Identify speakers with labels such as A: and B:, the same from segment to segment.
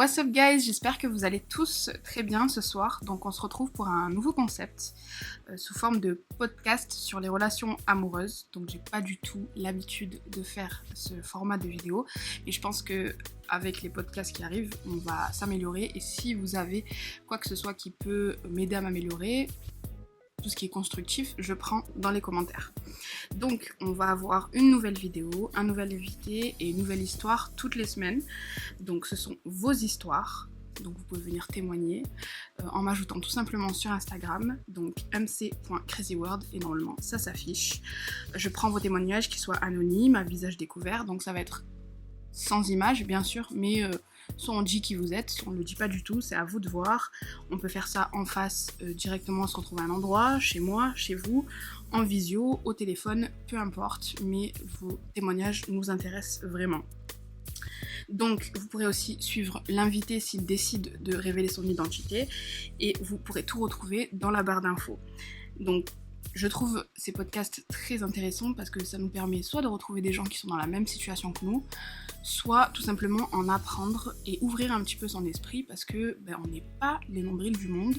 A: What's up guys, j'espère que vous allez tous très bien ce soir. Donc on se retrouve pour un nouveau concept sous forme de podcast sur les relations amoureuses. Donc j'ai pas du tout l'habitude de faire ce format de vidéo et je pense que avec les podcasts qui arrivent, on va s'améliorer et si vous avez quoi que ce soit qui peut m'aider à m'améliorer, tout ce qui est constructif, je prends dans les commentaires. Donc, on va avoir une nouvelle vidéo, un nouvel invité et une nouvelle histoire toutes les semaines. Donc, ce sont vos histoires. Donc, vous pouvez venir témoigner en m'ajoutant tout simplement sur Instagram, donc mc.crazyworld, et normalement, ça s'affiche. Je prends vos témoignages qui soient anonymes, à visage découvert, donc ça va être sans image, bien sûr, mais soit on dit qui vous êtes, soit on ne le dit pas du tout, c'est à vous de voir. On peut faire ça en face, directement, on se retrouve à un endroit, chez moi, chez vous, en visio, au téléphone, peu importe, mais vos témoignages nous intéressent vraiment. Donc, vous pourrez aussi suivre l'invité s'il décide de révéler son identité, et vous pourrez tout retrouver dans la barre d'infos. Donc, je trouve ces podcasts très intéressants parce que ça nous permet soit de retrouver des gens qui sont dans la même situation que nous, soit tout simplement en apprendre et ouvrir un petit peu son esprit parce que on n'est pas les nombrils du monde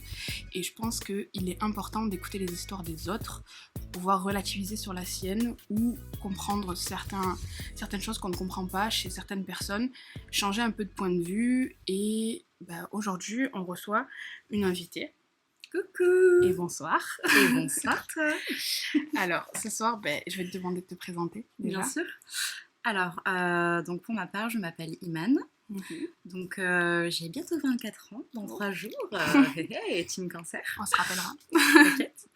A: et je pense qu'il est important d'écouter les histoires des autres pour pouvoir relativiser sur la sienne ou comprendre certaines choses qu'on ne comprend pas chez certaines personnes, changer un peu de point de vue et aujourd'hui on reçoit une invitée.
B: Coucou
A: et bonsoir.
B: Et bonsoir toi.
A: Alors, ce soir, je vais te demander de te présenter, déjà.
B: Bien sûr. Alors, donc pour ma part, je m'appelle Iman. Donc, j'ai bientôt 24 ans, dans 3 jours. Team Cancer.
A: On se rappellera.
B: T'inquiète.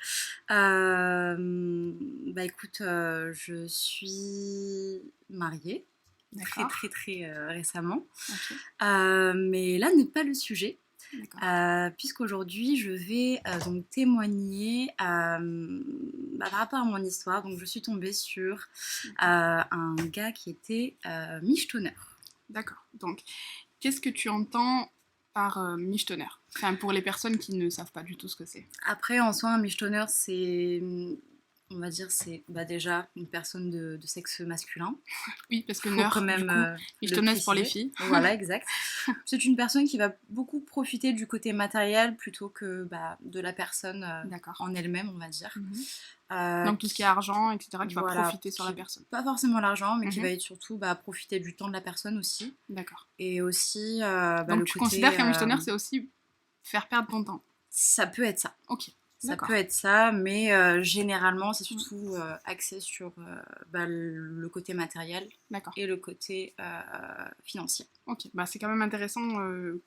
B: Écoute, je suis mariée.
A: D'accord.
B: Très récemment.
A: Okay.
B: Mais là n'est pas le sujet. Puisqu'aujourd'hui je vais donc témoigner par rapport à mon histoire. Donc je suis tombée sur un gars qui était michetonner.
A: D'accord. Donc qu'est-ce que tu entends par michetonner? Enfin, pour les personnes qui ne savent pas du tout ce que c'est.
B: Après en soi un michetonner c'est... On va dire c'est déjà une personne de sexe masculin.
A: Oui, parce que neur, quand même, michetonneuse pour les filles.
B: Voilà, exact. C'est une personne qui va beaucoup profiter du côté matériel plutôt que de la personne en elle-même, on va dire.
A: Donc tout ce qui est argent, etc., qui va profiter sur la personne.
B: Pas forcément l'argent, mais qui va être surtout profiter du temps de la personne aussi.
A: D'accord.
B: Et aussi
A: donc tu considères qu'un michetonner, c'est aussi faire perdre ton temps?
B: Ça peut être ça.
A: Ok.
B: Ça peut être ça, mais généralement, c'est surtout axé sur le côté matériel et le côté financier.
A: Ok, c'est quand même intéressant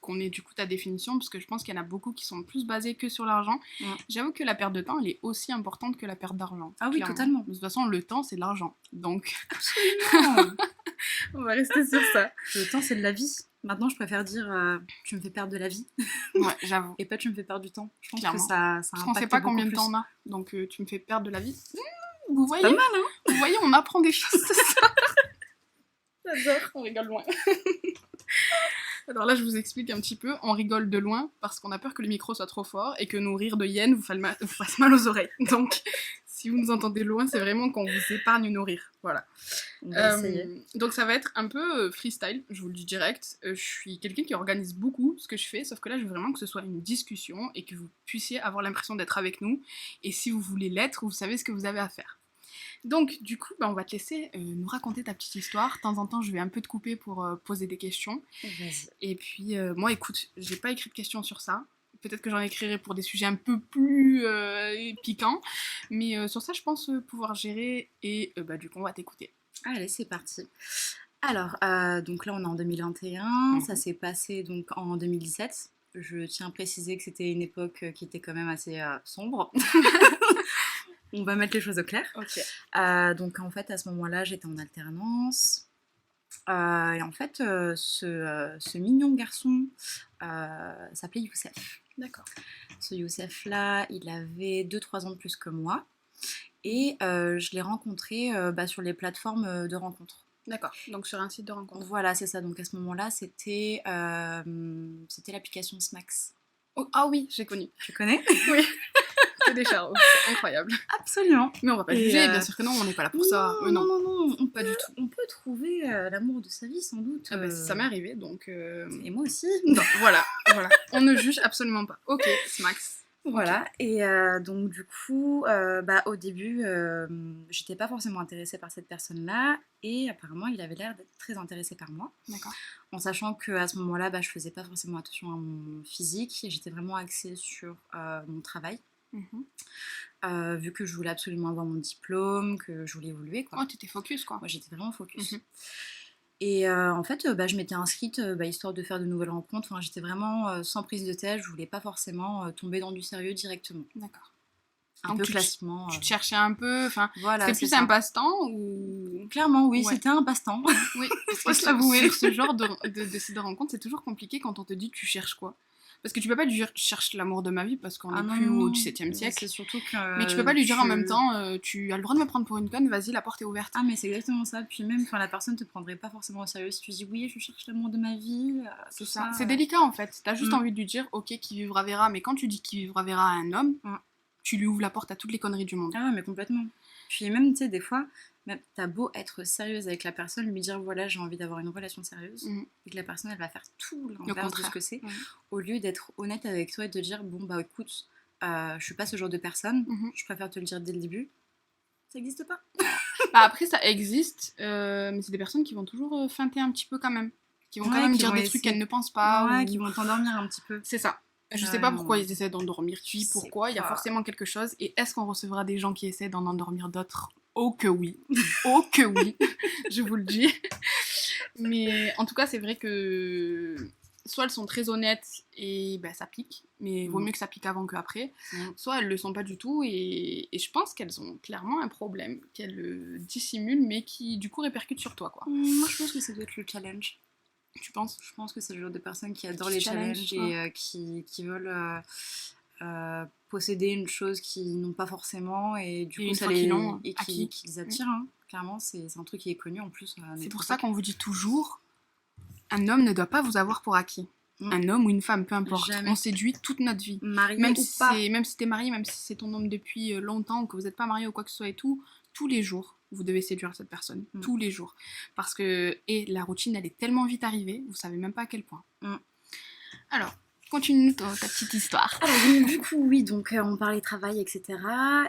A: qu'on ait du coup ta définition, parce que je pense qu'il y en a beaucoup qui sont plus basés que sur l'argent. J'avoue que la perte de temps, elle est aussi importante que la perte d'argent.
B: Ah oui, totalement.
A: De toute façon, le temps, c'est de l'argent, donc...
B: Absolument.
A: On va rester sur ça.
B: Le temps, c'est de la vie. Maintenant, je préfère dire tu me fais perdre de la vie.
A: Ouais, j'avoue.
B: Et pas tu me fais perdre du temps. Je pense
A: que
B: ça
A: parce qu'on sait pas combien de temps on a. Donc tu me fais perdre de la vie.
B: Vous voyez, pas mal, hein.
A: Vous voyez, on apprend des choses ce soir. J'adore, on rigole loin. Alors là, je vous explique un petit peu. On rigole de loin parce qu'on a peur que le micro soit trop fort et que nos rires de hyène vous fassent mal aux oreilles. Donc, si vous nous entendez loin, c'est vraiment qu'on vous épargne nos rires. Voilà.
B: On va essayer.
A: Donc ça va être un peu freestyle, je vous le dis direct. Je suis quelqu'un qui organise beaucoup ce que je fais, sauf que là, je veux vraiment que ce soit une discussion et que vous puissiez avoir l'impression d'être avec nous. Et si vous voulez l'être, vous savez ce que vous avez à faire. Donc, du coup, on va te laisser nous raconter ta petite histoire. De temps en temps, je vais un peu te couper pour poser des questions.
B: Vas-y.
A: Et puis, moi, écoute, j'ai pas écrit de questions sur ça. Peut-être que j'en écrirai pour des sujets un peu plus piquants. Mais sur ça, je pense pouvoir gérer. Et du coup, on va t'écouter.
B: Allez, c'est parti. Alors, donc là, on est en 2021. Ça s'est passé donc en 2017. Je tiens à préciser que c'était une époque qui était quand même assez sombre. On va mettre les choses au clair.
A: Okay.
B: Donc en fait, à ce moment-là, j'étais en alternance. Et en fait, ce mignon garçon s'appelait Youssef.
A: D'accord.
B: Ce Youssef-là, il avait 2-3 ans de plus que moi. Et je l'ai rencontré sur les plateformes de rencontres.
A: D'accord, donc sur un site de rencontre.
B: Voilà, c'est ça. Donc à ce moment-là, c'était l'application Smax.
A: Oh, ah oui, j'ai connu.
B: Tu connais?
A: Oui. que des charros, c'est incroyable.
B: Absolument.
A: Mais on va pas juger, bien sûr que non, on n'est pas là pour ça.
B: Non,
A: pas du tout.
B: On peut trouver l'amour de sa vie, sans doute.
A: Ça m'est arrivé, donc...
B: Et moi aussi.
A: Non, voilà. On ne juge absolument pas. Ok, Smax.
B: Voilà, et donc du coup, au début, j'étais pas forcément intéressée par cette personne-là, et apparemment, il avait l'air d'être très intéressé par moi.
A: D'accord.
B: En sachant qu'à ce moment-là, je faisais pas forcément attention à mon physique, et j'étais vraiment axée sur mon travail. Vu que je voulais absolument avoir mon diplôme, que je voulais évoluer, quoi.
A: Oh, t'étais focus, quoi.
B: Moi, j'étais vraiment focus. Et en fait, je m'étais inscrite histoire de faire de nouvelles rencontres. Enfin, j'étais vraiment sans prise de tête. Je voulais pas forcément tomber dans du sérieux directement.
A: D'accord.
B: Un peu classiquement.
A: Tu te cherchais un peu, enfin,
B: voilà,
A: c'était plus un passe-temps ou...
B: Clairement, oui, c'était un passe-temps.
A: Oui, parce que sur ce genre de rencontres, c'est toujours compliqué quand on te dit tu cherches quoi. Parce que tu peux pas lui dire je cherche l'amour de ma vie parce qu'on n'est plus au XVIIe siècle.
B: C'est surtout que
A: mais tu peux pas lui dire en même temps tu as le droit de me prendre pour une conne, vas-y, la porte est ouverte.
B: Ah mais c'est exactement ça. Puis même la personne te prendrait pas forcément au sérieux si tu dis oui je cherche l'amour de ma vie.
A: C'est ça. C'est délicat en fait. T'as juste envie de lui dire ok qui vivra verra, mais quand tu dis qui vivra verra à un homme, tu lui ouvres la porte à toutes les conneries du monde.
B: Ah mais complètement. Puis même tu sais des fois même, t'as beau être sérieuse avec la personne, lui dire voilà j'ai envie d'avoir une relation sérieuse, et que la personne elle va faire tout l'inverse de ce que c'est, au lieu d'être honnête avec toi et de dire bon écoute, je suis pas ce genre de personne, je préfère te le dire dès le début. Ça existe pas.
A: Après ça existe, mais c'est des personnes qui vont toujours feinter un petit peu quand même, qui vont quand même dire des trucs qu'elles ne pensent pas,
B: qui vont t'endormir un petit peu.
A: C'est ça. Je sais pas pourquoi ils essaient d'endormir qui, pourquoi, il y a forcément quelque chose. Et est-ce qu'on recevra des gens qui essaient d'en endormir d'autres ? Oh que oui, je vous le dis. Mais en tout cas, c'est vrai que soit elles sont très honnêtes et ça pique, mais vaut mieux que ça pique avant qu'après, soit elles le sont pas du tout et je pense qu'elles ont clairement un problème, qu'elles dissimulent mais qui du coup répercute sur toi, quoi.
B: Moi je pense que ça doit être le challenge.
A: Tu penses ?
B: Je pense que c'est le genre de personnes qui adorent les challenges et qui veulent posséder une chose qu'ils n'ont pas forcément et du coup ça qui les attire. Clairement, c'est un truc qui est connu en plus.
A: C'est pour ça qu'on vous dit toujours, un homme ne doit pas vous avoir pour acquis. Un homme ou une femme, peu importe. Jamais. On séduit toute notre vie.
B: Marié
A: même
B: ou
A: si
B: pas.
A: Même si t'es marié, même si c'est ton homme depuis longtemps, ou que vous n'êtes pas marié ou quoi que ce soit et tout, tous les jours, vous devez séduire cette personne. Tous les jours. Parce que, la routine, elle est tellement vite arrivée, vous savez même pas à quel point. Alors, continue ta petite histoire.
B: Alors, du coup, oui, donc on parlait travail, etc.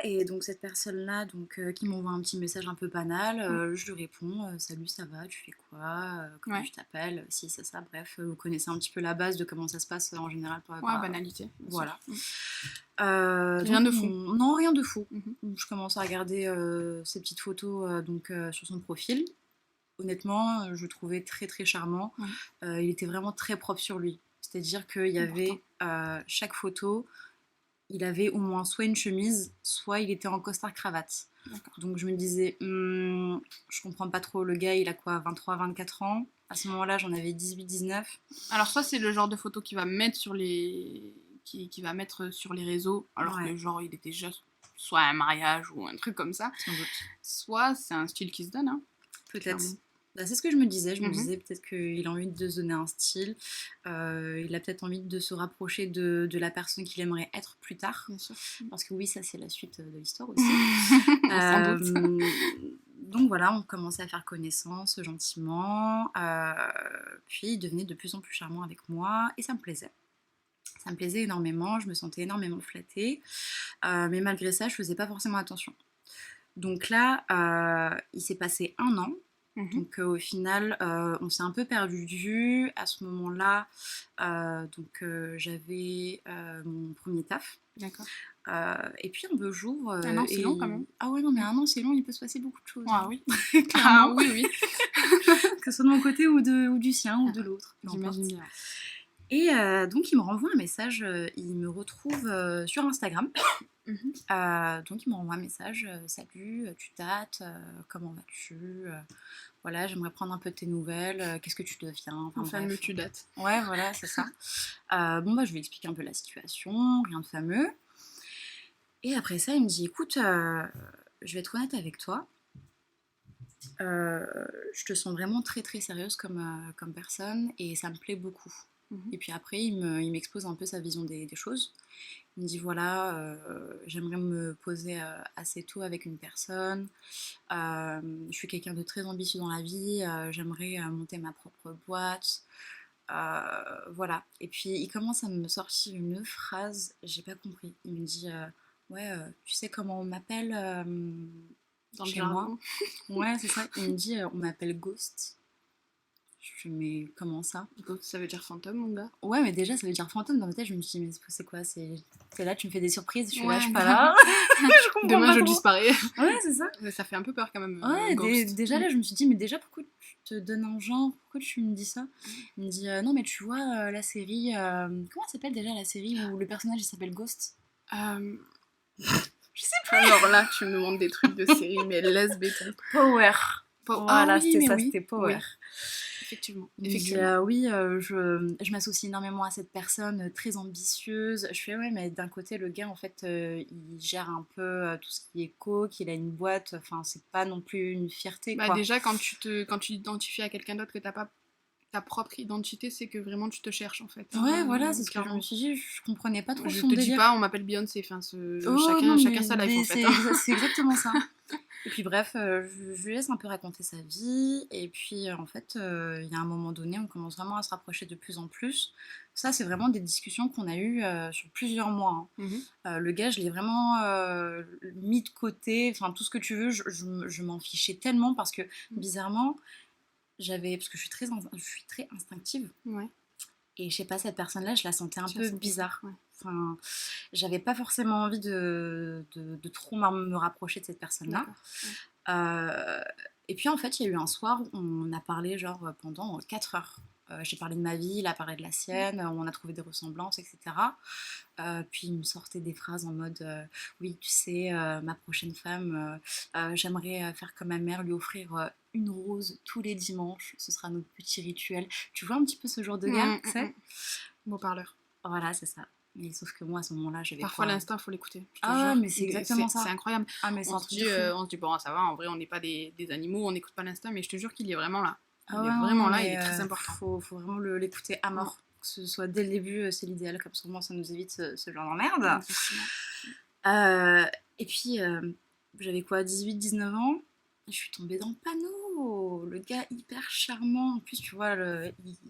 B: Et donc cette personne-là, qui m'envoie un petit message un peu banal, je lui réponds salut, ça va, tu fais quoi, comment tu t'appelles, si, ça, bref, vous connaissez un petit peu la base de comment ça se passe en général.
A: Banalité.
B: Voilà.
A: Rien de fou.
B: Non, rien de fou. Je commence à regarder ses petites photos sur son profil. Honnêtement, je le trouvais très très charmant. Il était vraiment très propre sur lui. C'est-à-dire qu'il y avait chaque photo, il avait au moins soit une chemise, soit il était en costard-cravate. Donc je me disais, je comprends pas trop, le gars il a quoi, 23-24 ans. À ce moment-là, j'en avais 18-19.
A: Alors soit c'est le genre de photo qu'il va mettre sur les... qui va mettre sur les réseaux, alors que genre il était juste soit un mariage ou un truc comme ça.
B: Sans doute.
A: Soit c'est un style qui se donne.
B: Peut-être. C'est ce que je me disais. Je me disais peut-être qu'il a envie de se donner un style. Il a peut-être envie de se rapprocher de la personne qu'il aimerait être plus tard.
A: Bien sûr.
B: Parce que oui, ça c'est la suite de l'histoire aussi.
A: Sans doute.
B: Donc voilà, on commençait à faire connaissance gentiment. Puis il devenait de plus en plus charmant avec moi et ça me plaisait. Ça me plaisait énormément, je me sentais énormément flattée. Mais malgré ça, je faisais pas forcément attention. Donc là, il s'est passé 1 an. Donc au final, on s'est un peu perdu de vue. À ce moment-là, j'avais mon premier taf.
A: D'accord.
B: Et puis un beau jour...
A: 1 an, c'est long quand même.
B: Ah ouais, non, mais 1 an, c'est long, il peut se passer beaucoup de choses.
A: Ah oui.
B: Ah oui. Que ce soit de mon côté ou du sien ou de l'autre.
A: J'imagine bien.
B: Et donc il me renvoie un message, il me retrouve sur Instagram. Donc il me renvoie un message, salut, tu dates, comment vas-tu, voilà, j'aimerais prendre un peu de tes nouvelles, qu'est-ce que tu deviens,
A: enfin fameux tu dates.
B: Ouais, voilà, c'est ça. Je lui explique un peu la situation, rien de fameux. Et après ça, il me dit, écoute, je vais être honnête avec toi, je te sens vraiment très très sérieuse comme personne et ça me plaît beaucoup. Et puis après, il m'expose un peu sa vision des choses. Il me dit voilà, j'aimerais me poser assez tôt avec une personne. Je suis quelqu'un de très ambitieux dans la vie. J'aimerais monter ma propre boîte. Voilà. Et puis il commence à me sortir une phrase, j'ai pas compris. Il me dit ouais, tu sais comment on m'appelle
A: Dans le
B: chez moi?
A: jargon.
B: Ouais, c'est ça. Il me dit on m'appelle Ghost. Je fais mais comment ça?
A: Donc, ça veut dire fantôme, mon gars.
B: Ouais, mais déjà ça veut dire fantôme. Dans ma tête, je me suis dit mais c'est quoi? T'es là, tu me fais des surprises, je suis là,
A: Ouais,
B: je suis pas là. Je comprends
A: demain
B: pas
A: je
B: trop.
A: disparais.
B: Ouais, c'est ça.
A: Mais ça fait un peu peur quand même.
B: Ouais,
A: Ghost.
B: déjà là, je me suis dit, mais déjà, pourquoi tu te donnes un genre? Pourquoi tu me dis ça? Il me dit, non, mais tu vois, la série. Comment ça s'appelle déjà la série où le personnage il s'appelle Ghost?
A: Euh,
B: Je sais pas.
A: Alors là, tu me demandes des trucs de série, mais laisse béton.
B: Power. Voilà,
A: Ah oui,
B: c'était
A: mais
B: ça,
A: oui.
B: c'était Power.
A: Oui. Effectivement.
B: Il me dit, oui, je m'associe énormément à cette personne très ambitieuse. Je fais, ouais, mais d'un côté, le gars, en fait, il gère un peu tout ce qui est coke, il a une boîte, enfin, c'est pas non plus une fierté,
A: Bah
B: quoi.
A: déjà, quand tu t'identifies à quelqu'un d'autre que t'as pas ta propre identité, c'est que vraiment tu te cherches en fait.
B: Ouais, voilà, c'est ce que je
A: clairement.
B: me suis dit, je comprenais pas trop
A: Je
B: son
A: te
B: délire.
A: dis pas, on m'appelle Beyoncé, enfin,
B: Oh,
A: chacun,
B: non,
A: chacun
B: mais-
A: sa life
B: mais
A: en fait. Hein.
B: c'est exactement ça. Et puis bref, je lui laisse un peu raconter sa vie. Et puis en fait, il y a un moment donné, on commence vraiment à se rapprocher de plus en plus. Ça, c'est vraiment des discussions qu'on a eues sur plusieurs mois. Hein.
A: Mhm.
B: Le gars, je l'ai vraiment mis de côté. Enfin, tout ce que tu veux, je m'en fichais tellement parce que bizarrement, parce que je suis très instinctive.
A: Ouais.
B: Et je sais pas, cette personne-là, je la sentais un
A: Tu la
B: peu
A: sentais,
B: bizarre.
A: ouais.
B: Enfin, j'avais pas forcément envie de trop me rapprocher de cette personne-là.
A: D'accord. Ouais.
B: Et puis en fait, il y a eu un soir où on a parlé genre pendant 4 heures. J'ai parlé de ma vie, il a parlé de la sienne, on a trouvé des ressemblances, etc. Puis il me sortait des phrases en mode oui, tu sais, ma prochaine femme, j'aimerais faire comme ma mère, lui offrir une rose tous les dimanches, ce sera notre petit rituel. Tu vois un petit peu ce genre de gars, tu sais?
A: Beau parleur.
B: Voilà, c'est ça. Mais sauf que moi, à ce moment-là, j'avais
A: Parfois,
B: pas...
A: l'instinct, faut l'écouter. Je te
B: Ah,
A: jure.
B: mais c'est exactement ça.
A: C'est incroyable.
B: Ah, mais c'est
A: On
B: un
A: se
B: truc
A: dit,
B: de fou.
A: bon, ça va, en vrai, on n'est pas des animaux, on n'écoute pas l'instinct, mais je te jure qu'il est vraiment là. Il
B: Ah ouais,
A: est vraiment là,
B: mais,
A: il est très important.
B: Faut vraiment l'écouter à mort. Que ce soit dès le début, c'est l'idéal, comme ça, au moins, ça nous évite ce genre d'emmerde. Et puis, j'avais quoi, 18-19 ans? Je suis tombée dans le panneau. Le gars hyper charmant. En plus, tu vois,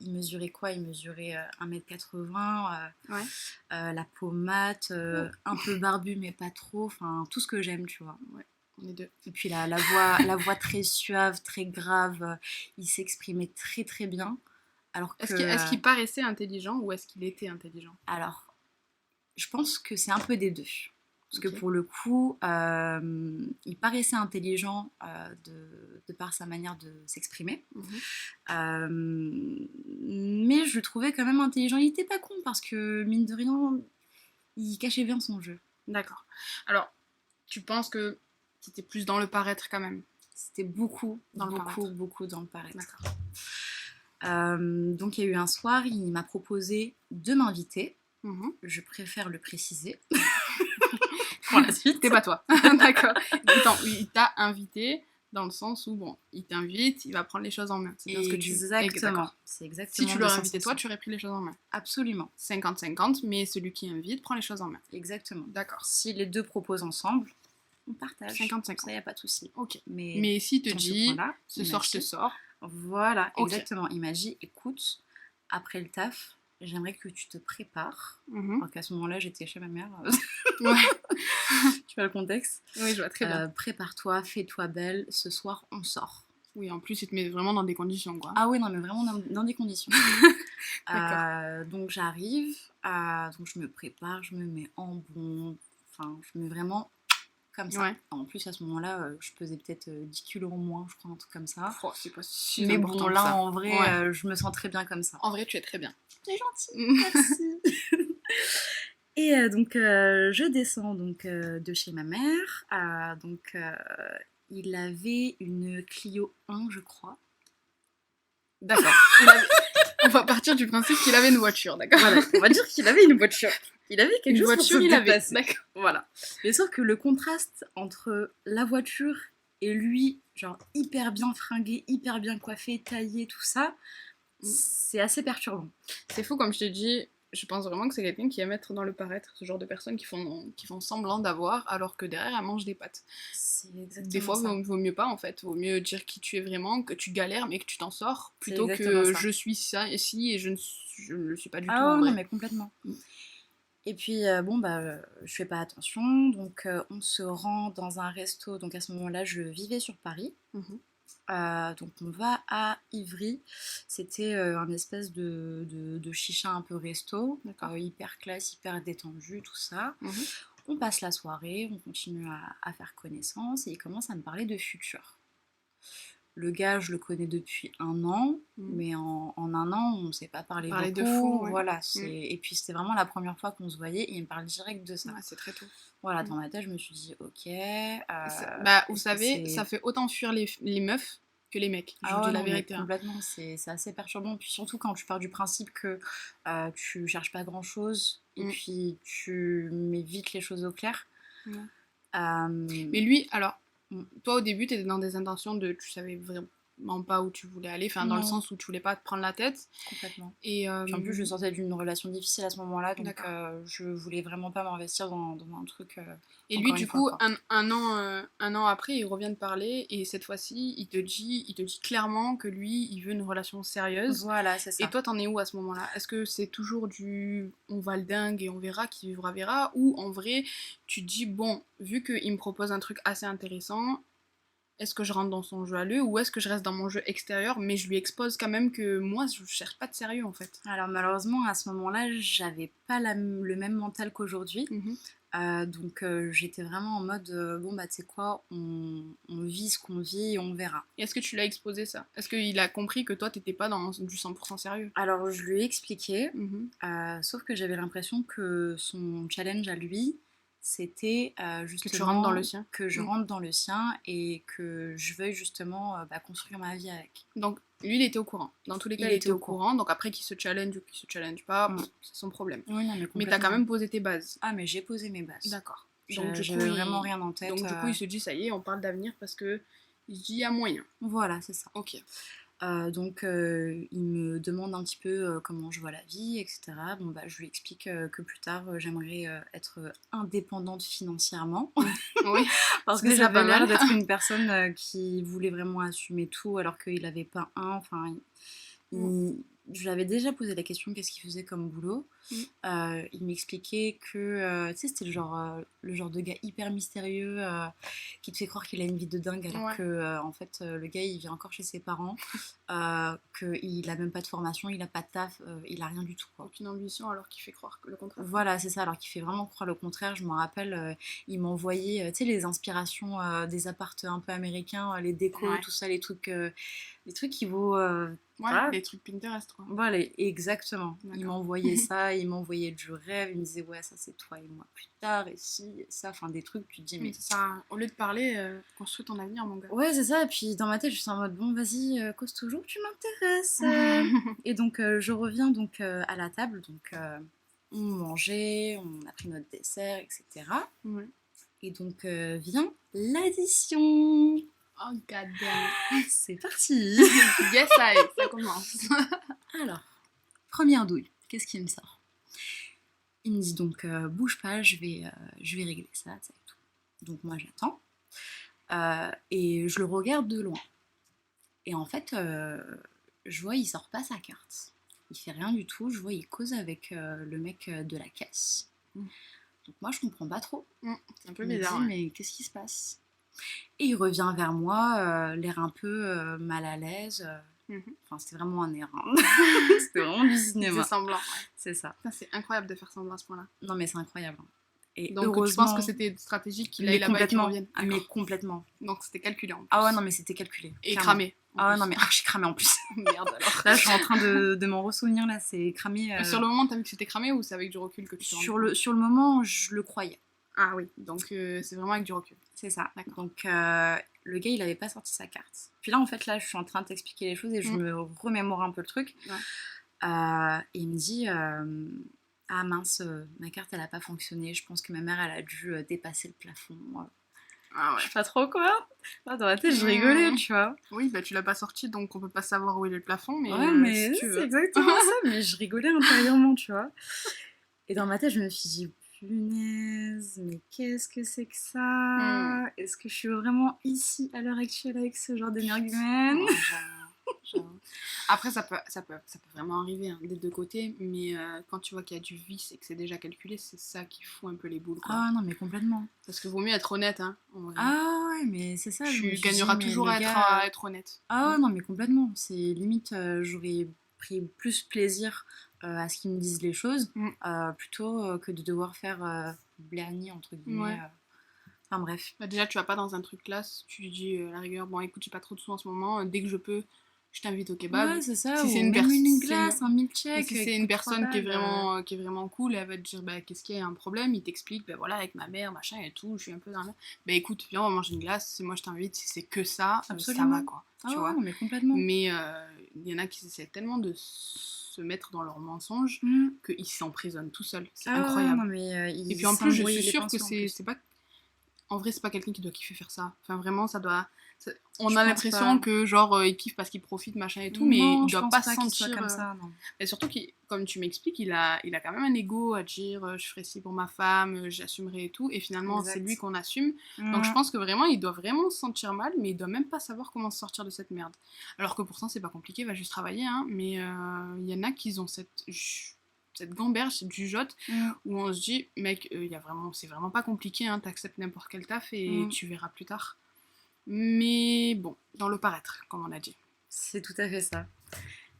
B: il mesurait quoi? Il mesurait 1m80,
A: Ouais.
B: la peau mate, un peu barbu, mais pas trop. Enfin, tout ce que j'aime, tu vois.
A: Ouais, on est deux.
B: Et puis la voix très suave, très grave. Il s'exprimait très très bien. Alors que,
A: Est-ce qu'il paraissait intelligent ou est-ce qu'il était intelligent?
B: Alors, je pense que c'est un peu des deux. Parce
A: Ok.
B: que pour le coup, il paraissait intelligent de par sa manière de s'exprimer.
A: Mhm.
B: Mais je le trouvais quand même intelligent. Il était pas con parce que, mine de rien, il cachait bien son jeu.
A: D'accord. Alors, tu penses que c'était plus dans le paraître quand même?
B: C'était beaucoup dans le paraître.
A: D'accord.
B: Donc il y a eu un soir, il m'a proposé de m'inviter.
A: Mhm.
B: Je préfère le préciser. Pour la suite.
A: T'es pas toi. D'accord. Attends, il t'a invité dans le sens où, bon, il t'invite, il va prendre les choses en main. C'est bien ce que tu veux.
B: Exactement. C'est exactement.
A: Si tu l'aurais invité toi, tu aurais pris les choses en main.
B: Absolument.
A: 50-50, mais celui qui invite prend les choses en main.
B: Exactement.
A: D'accord.
B: Si les deux proposent ensemble, on partage.
A: 50-50.
B: Ça, y a pas de souci.
A: Ok.
B: Mais
A: s'il te
B: dans
A: dit,
B: point-là,
A: ce soir je te sors.
B: Voilà,
A: Ok.
B: exactement. Il m'a dit, écoute, après le taf, j'aimerais que tu te prépares.
A: Mhm.
B: Alors qu'à ce moment-là, j'étais chez ma mère.
A: Ouais.
B: Tu vois le contexte?
A: Oui, je vois très bien.
B: Prépare-toi, fais-toi belle. Ce soir, on sort.
A: Oui, en plus, il te met vraiment dans des conditions, quoi.
B: Ah oui, non, mais vraiment dans des conditions.
A: D'accord.
B: Donc j'arrive, donc je me prépare, je me mets en bon. Enfin, je me mets vraiment comme ça.
A: Ouais.
B: En plus, à ce moment-là, je pesais peut-être 10 kilos en moins, je crois, un truc comme ça.
A: Oh, c'est pas si
B: Mais
A: important
B: bon,
A: que
B: là,
A: ça.
B: en vrai,
A: Ouais.
B: je me sens très bien comme ça.
A: En vrai, tu es très bien.
B: C'est gentil, merci. Et donc, je descends donc, de chez ma mère. Il avait une Clio 1, je crois.
A: D'accord. On va partir du principe qu'il avait une voiture, d'accord?
B: Voilà, on va dire qu'il avait une voiture. Il avait quelque
A: Une
B: chose
A: voiture,
B: pour se
A: il avait.
B: déplacer.
A: D'accord.
B: Voilà. Mais sauf que le contraste entre la voiture et lui, genre hyper bien fringué, hyper bien coiffé, taillé, tout ça, c'est assez perturbant.
A: C'est fou, comme je te dis, je pense vraiment que c'est quelqu'un qui aime être dans le paraître, ce genre de personnes qui font semblant d'avoir, alors que derrière, elles mangent des pâtes.
B: C'est exactement
A: Des fois,
B: ça.
A: vaut mieux pas, en fait. Vaut mieux dire qui tu es vraiment, que tu galères, mais que tu t'en sors, plutôt
B: exactement
A: que
B: ça.
A: je suis ça ici et je ne le suis pas du tout,
B: Ah
A: en
B: ouais, non,
A: vrai.
B: mais complètement.
A: Mm.
B: Et puis, je fais pas attention, donc on se rend dans un resto. Donc à ce moment-là, je vivais sur Paris.
A: Mhm.
B: Donc on va à Ivry. C'était un espèce de chicha un peu resto,
A: D'accord.
B: hyper classe, hyper détendu, tout ça.
A: Mhm.
B: On passe la soirée, on continue à faire connaissance et il commence à me parler de futur. Le gars, je le connais depuis un an, mais en un an, on ne s'est pas parlé
A: Parler
B: beaucoup.
A: de fou, ouais.
B: Voilà, et puis c'était vraiment la première fois qu'on se voyait et il me parle direct de ça.
A: Ouais, c'est très tôt.
B: Voilà, dans ma tête, je me suis dit, ok.
A: Vous savez, ça fait autant fuir les meufs que les mecs. Je vous dis la vérité.
B: Complètement, c'est assez perturbant. Puis surtout quand tu pars du principe que tu cherches pas grand chose et puis tu mets vite les choses au clair.
A: Ouais. Mais lui, alors, toi au début, t'étais dans des intentions tu savais vraiment pas où tu voulais aller, enfin dans le sens où tu voulais pas te prendre la tête.
B: Complètement.
A: Et
B: puis en plus, je sortais d'une relation difficile à ce moment-là, donc je voulais vraiment pas m'investir dans un truc.
A: Et lui, du coup, un an après, il revient te parler et cette fois-ci, il te dit clairement que lui, il veut une relation sérieuse.
B: Voilà, c'est ça.
A: Et toi, t'en es où à ce moment-là? Est-ce que c'est toujours on va le dingue et on verra, qui vivra verra, ou en vrai, tu te dis bon, vu qu'il me propose un truc assez intéressant, est-ce que je rentre dans son jeu à lui ou est-ce que je reste dans mon jeu extérieur, mais je lui expose quand même que moi, je cherche pas de sérieux en fait.
B: Alors malheureusement, à ce moment-là, j'avais pas le même mental qu'aujourd'hui. Donc j'étais vraiment en mode, bon bah tu sais quoi, on vit ce qu'on vit et on verra.
A: Et est-ce que tu l'as exposé ça? Est-ce qu'il a compris que toi, t'étais pas dans du 100% sérieux?
B: Alors je lui ai expliqué, sauf que j'avais l'impression que son challenge à lui, c'était justement
A: que tu rentres dans le sien.
B: Que je rentre dans le sien et que je veuille justement construire ma vie avec.
A: Donc lui, il était au courant. Dans tous les cas, il était au courant. Donc après, qu'il se challenge ou qu'il se challenge pas, c'est son problème.
B: Oui, non,
A: mais t'as quand même posé tes bases.
B: Ah, mais j'ai posé mes bases.
A: D'accord.
B: Donc du coup, vraiment rien en tête.
A: Donc du coup, il se dit, ça y est, on parle d'avenir parce que il se dit, il y a moyen.
B: Voilà, c'est ça.
A: Ok.
B: Donc il me demande un petit peu comment je vois la vie, etc. Bon, bah, je lui explique que plus tard j'aimerais être indépendante financièrement.
A: Oui.
B: Parce que j'avais l'air d'être une personne qui voulait vraiment assumer tout alors qu'il n'avait pas un. Enfin, je lui avais déjà posé la question qu'est-ce qu'il faisait comme boulot. Il m'expliquait que tu sais, c'était le genre de gars hyper mystérieux qui te fait croire qu'il a une vie de dingue alors que en fait le gars il vit encore chez ses parents, qu'il a même pas de formation, il a pas de taf, il a rien du tout quoi.
A: Aucune ambition alors qu'il fait croire le contraire.
B: Voilà, c'est ça, alors qu'il fait vraiment croire le contraire. Je me rappelle, il m'envoyait tu sais les inspirations des appartes un peu américains, les décos, tout ça, les trucs qui vaut
A: les trucs Pinterest quoi.
B: Voilà, exactement. Il m'envoyait ça, il m'envoyait du rêve, il me disait ouais ça c'est toi et moi plus tard et si et ça, enfin des trucs tu te dis mais
A: ça, au lieu de parler, construis ton avenir mon gars.
B: Ouais c'est ça, et puis dans ma tête je suis en mode bon vas-y cause toujours tu m'intéresses. Et donc je reviens donc à la table, donc on mangeait, on a pris notre dessert, etc. Et donc vient l'addition.
A: Oh god damn.
B: C'est parti.
A: Yes, ça commence.
B: Alors, première douille, qu'est-ce qu'il me sort? Il me dit donc bouge pas, je vais régler ça, et tout. Donc moi j'attends et je le regarde de loin. Et en fait, je vois il sort pas sa carte. Il fait rien du tout. Je vois il cause avec le mec de la caisse. Donc moi je comprends pas trop.
A: C'est un peu bizarre.
B: Je me dis mais qu'est-ce qui se passe? Et il revient vers moi, l'air un peu mal à l'aise. Enfin, c'était vraiment un air. Hein. C'était vraiment du cinéma.
A: C'est semblant.
B: C'est ça.
A: C'est incroyable de faire semblant à ce point-là.
B: Non, mais c'est incroyable. Et
A: donc, tu penses que c'était stratégique qu'il aille là-bas et qu'il revienne?
B: Mais complètement.
A: Donc, c'était calculé en plus.
B: Ah ouais, non, mais c'était calculé.
A: Et cramé.
B: Ah ouais, non, mais archi cramé en plus.
A: Merde alors.
B: Là, je suis en train de m'en ressouvenir, là, c'est cramé.
A: Sur le moment, t'as vu que c'était cramé ou c'est avec du recul que tu te
B: rends compte? Sur le moment, je le croyais.
A: Ah oui, donc c'est vraiment avec du recul.
B: C'est ça. D'accord. Donc le gars, il avait pas sorti sa carte. Puis là, en fait, là, je suis en train de t'expliquer les choses et je me remémore un peu le truc. Et il me dit ah mince, ma carte, elle a pas fonctionné. Je pense que ma mère, elle a dû dépasser le plafond.
A: Ah
B: Je
A: ouais.
B: sais pas trop quoi. Dans ma tête, je rigolais, tu vois.
A: Oui, bah tu l'as pas sorti, donc on peut pas savoir où est le plafond, mais
B: Ouais,
A: si
B: mais
A: tu
B: c'est
A: veux.
B: exactement ça. Mais je rigolais intérieurement, tu vois. Et dans ma tête, je me suis dit, punaise, mais qu'est-ce que c'est que ça? Est-ce que je suis vraiment ici à l'heure actuelle avec ce genre d'énergumène?
A: Ouais, j'avoue. Après, ça peut vraiment arriver hein, des deux côtés, mais quand tu vois qu'il y a du vice et que c'est déjà calculé, c'est ça qui fout un peu les boules, quoi.
B: Ah non, mais complètement.
A: Parce que vaut mieux être honnête, hein, en vrai.
B: Ah ouais, mais c'est ça, je me
A: Tu
B: suis dit,
A: gagneras
B: mais
A: toujours
B: le
A: à être,
B: gars.
A: à être honnête.
B: Ah ouais, non, mais complètement. C'est limite, j'aurais pris plus plaisir à ce qu'ils me disent les choses
A: Mm.
B: plutôt que de devoir faire blani, entre guillemets.
A: Ouais.
B: Enfin bref.
A: Bah déjà, tu vas pas dans un truc classe, tu lui dis à la rigueur, bon écoute, j'ai pas trop de sous en ce moment, dès que je peux, je t'invite au kebab.
B: Ouais, c'est ça,
A: Si
B: ou
A: c'est
B: même une
A: si
B: glace, un milkshake
A: si c'est
B: qui
A: une
B: coûte 3
A: personne
B: balles.
A: qui est vraiment cool, elle va te dire bah qu'est-ce qu'il y a un problème, il t'explique, bah voilà, avec ma mère, machin et tout, je suis un peu dans la... Bah écoute, viens, on va manger une glace, c'est moi je t'invite, si c'est que ça, ça
B: Absolument.
A: va quoi,
B: Ah
A: tu
B: ouais,
A: vois.
B: non, mais complètement.
A: Mais il y en a qui essaient tellement de se mettre dans leurs mensonges qu'ils s'emprisonnent tout seuls, c'est incroyable.
B: Non, mais
A: Et puis en plus, je suis sûre que c'est pas en vrai, c'est pas quelqu'un qui doit kiffer faire ça. Enfin, vraiment, ça doit. On
B: Je
A: a
B: pense
A: l'impression
B: pas.
A: que, genre, il kiffe parce qu'il profite, machin et tout, mais
B: Non,
A: il
B: je
A: doit
B: pense
A: pas
B: pas
A: se
B: qu'il soit
A: sentir.
B: comme ça, non.
A: Et surtout, comme tu m'expliques, il a quand même un ego à dire je ferai ci pour ma femme, j'assumerai et tout. Et finalement, c'est
B: Exact.
A: lui qu'on assume. Donc, je pense que vraiment, il doit vraiment se sentir mal, mais il doit même pas savoir comment se sortir de cette merde. Alors que pourtant, c'est pas compliqué, il va juste travailler, hein. Mais il y en a qui ont cette gamberge, cette jugeote, où on se dit, mec, c'est vraiment pas compliqué, hein, t'acceptes n'importe quel taf et tu verras plus tard. Mais bon, dans le paraître, comme on a dit.
B: C'est tout à fait ça.